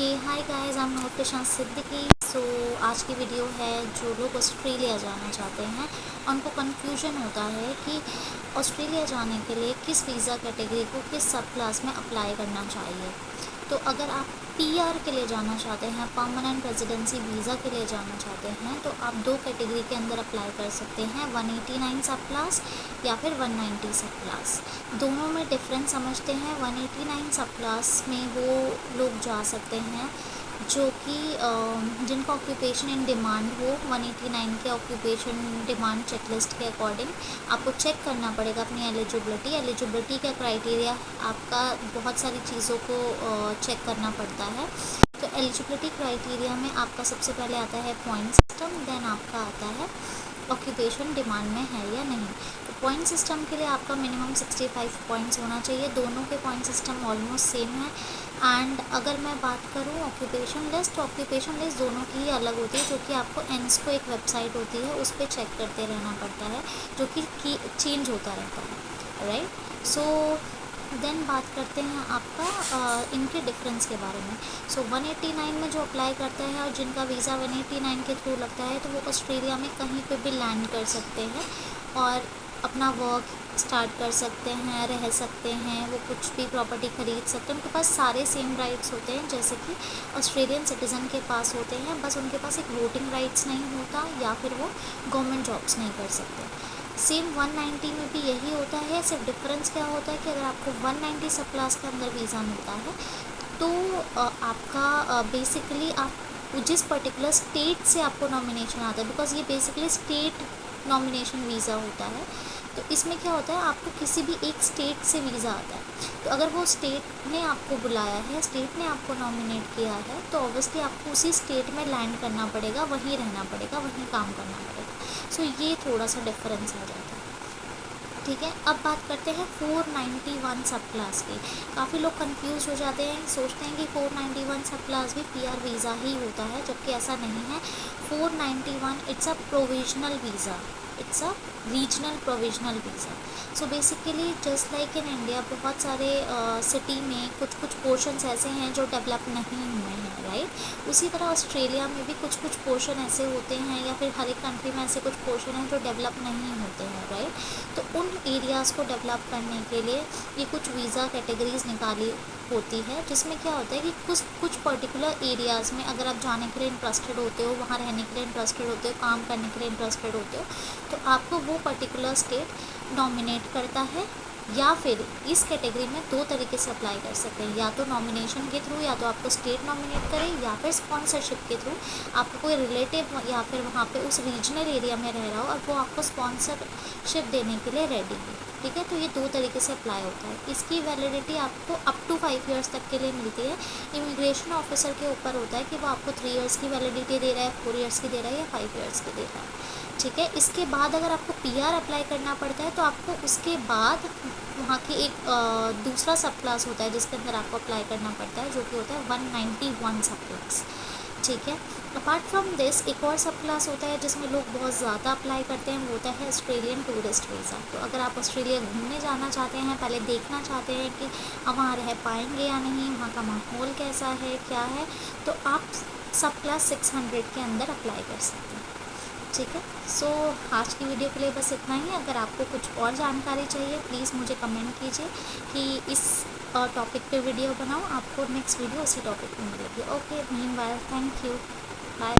Hi guys, I am notification Siddiqui. So आज की video है जो लोग ऑस्ट्रेलिया जाना चाहते हैं उनको कन्फ्यूजन होता है कि ऑस्ट्रेलिया जाने के लिए किस वीज़ा कैटेगरी को किस सब क्लास में अप्लाई करना चाहिए। तो अगर आप पीआर के लिए जाना चाहते हैं, परमानेंट रेजिडेंसी वीज़ा के लिए जाना चाहते हैं, तो आप दो कैटेगरी के अंदर अप्लाई कर सकते हैं, 189 सब क्लास या फिर 190 सब क्लास। दोनों में डिफरेंस समझते हैं। 189 सब क्लास में वो लोग जा सकते हैं जो कि जिनका ऑक्यूपेशन इन डिमांड हो। 189 के ऑक्यूपेशन डिमांड चेकलिस्ट के अकॉर्डिंग आपको चेक करना पड़ेगा अपनी एलिजिबिलिटी का क्राइटेरिया। आपका बहुत सारी चीज़ों को चेक करना पड़ता है। तो एलिजिबिलिटी क्राइटेरिया में आपका सबसे पहले आता है पॉइंट सिस्टम, देन आपका आता है ऑक्यूपेशन डिमांड में है या नहीं। तो पॉइंट सिस्टम के लिए आपका मिनिमम 65 पॉइंट्स होना चाहिए। दोनों के पॉइंट सिस्टम ऑलमोस्ट सेम है। एंड अगर मैं बात करूँ ऑक्यूपेशन लिस्ट, तो ऑक्यूपेशन लिस्ट दोनों की ही अलग होती है, जो कि आपको एनस्को एक वेबसाइट होती है उस पर चेक करते रहना पड़ता है, जो कि चेंज होता रहता है, राइट। सो देन बात करते हैं आपका इनके डिफरेंस के बारे में। सो 189 में जो अप्लाई करता है और जिनका वीज़ा 189 के थ्रू लगता है, तो वो ऑस्ट्रेलिया में कहीं पे भी लैंड कर सकते हैं और अपना वर्क स्टार्ट कर सकते हैं, रह सकते हैं, वो कुछ भी प्रॉपर्टी खरीद सकते हैं। उनके पास सारे सेम राइट्स होते हैं जैसे कि ऑस्ट्रेलियन सिटीज़न के पास होते हैं। बस उनके पास एक वोटिंग राइट्स नहीं होता या फिर वो गवर्नमेंट जॉब्स नहीं कर सकते। सेम 190 में भी यही होता है। सिर्फ डिफरेंस क्या होता है कि अगर आपको 190 सब क्लास के अंदर वीज़ा मिलता है तो आपका बेसिकली आप जिस पर्टिकुलर स्टेट से आपको नॉमिनेशन आता है, बिकॉज ये बेसिकली स्टेट नॉमिनेशन वीज़ा होता है। तो इसमें क्या होता है, आपको किसी भी एक स्टेट से वीज़ा आता है। तो अगर वो स्टेट ने आपको बुलाया है, स्टेट ने आपको नॉमिनेट किया है, तो ऑब्वियसली आपको उसी स्टेट में लैंड करना पड़ेगा, वहीं रहना पड़ेगा, वहीं काम करना पड़ेगा। सो ये थोड़ा सा डिफरेंस आ जाता है, ठीक है। अब बात करते हैं 491 सब क्लास की। काफ़ी लोग कंफ्यूज हो जाते हैं, सोचते हैं कि 491 सब क्लास भी पीआर वीज़ा ही होता है, जबकि ऐसा नहीं है। 491 it's a provisional visa, it's a regional provisional visa. So basically just like in India बहुत सारे सिटी में कुछ पोर्शंस ऐसे हैं जो डेवलप नहीं हुए हैं, राइट। उसी तरह ऑस्ट्रेलिया में भी कुछ पोर्शन ऐसे होते हैं, या फिर हर एक कंट्री में ऐसे कुछ पोर्शन हैं जो डेवलप नहीं होते हैं, राइट। तो उन एरियाज़ को डेवलप करने के लिए ये कुछ वीज़ा कैटेगरीज़ निकाली होती है, जिसमें क्या होता है कि कुछ पर्टिकुलर एरियाज़ में अगर आप जाने के लिए इंटरेस्टेड होते हो, वहाँ रहने के लिए इंटरेस्टेड होते हो, काम करने के लिए इंटरेस्टेड होते हो, तो आपको वो पर्टिकुलर स्टेट नॉमिनेट करता है। या फिर इस कैटेगरी में दो तरीके से अप्लाई कर सकते हैं, या तो नॉमिनेशन के थ्रू, या तो आपको स्टेट नॉमिनेट करे, या फिर स्पॉन्सरशिप के थ्रू आपको कोई रिलेटिव या फिर वहाँ पे उस रीजनल एरिया में रह रहा हो और वो आपको स्पॉन्सरशिप देने के लिए रेडी है, ठीक है। तो ये दो तरीके से अप्लाई होता है। इसकी वैलिडिटी आपको अप टू 5 ईयर्स तक के लिए मिलती है। इमिग्रेशन ऑफिसर के ऊपर होता है कि वो आपको 3 ईयर्स की वैलिडिटी दे रहा है, 4 ईयर्स की दे रहा है, या 5 ईयर्स की दे रहा है, ठीक है। इसके बाद अगर आपको पीआर अप्लाई करना पड़ता है, तो आपको उसके बाद वहाँ की एक दूसरा सब क्लास होता है जिसके अंदर आपको अप्लाई करना पड़ता है, जो कि होता है 191 सब क्लास, ठीक है। अपार्ट फ्रॉम दिस एक और सब क्लास होता है जिसमें लोग बहुत ज़्यादा अप्लाई करते हैं, वो होता है ऑस्ट्रेलियन टूरिस्ट वीज़ा। तो अगर आप ऑस्ट्रेलिया घूमने जाना चाहते हैं, पहले देखना चाहते हैं कि आप वहाँ रह पाएंगे या नहीं, वहाँ का माहौल कैसा है, क्या है, तो आप सब क्लास 600 के अंदर अप्लाई कर सकते हैं, ठीक है। सो आज की वीडियो के लिए बस इतना ही। अगर आपको कुछ और जानकारी चाहिए प्लीज़ मुझे कमेंट कीजिए कि इस टॉपिक पे वीडियो बनाओ, आपको नेक्स्ट वीडियो उसी टॉपिक पे मिलेगी। Okay, meanwhile thank you, bye.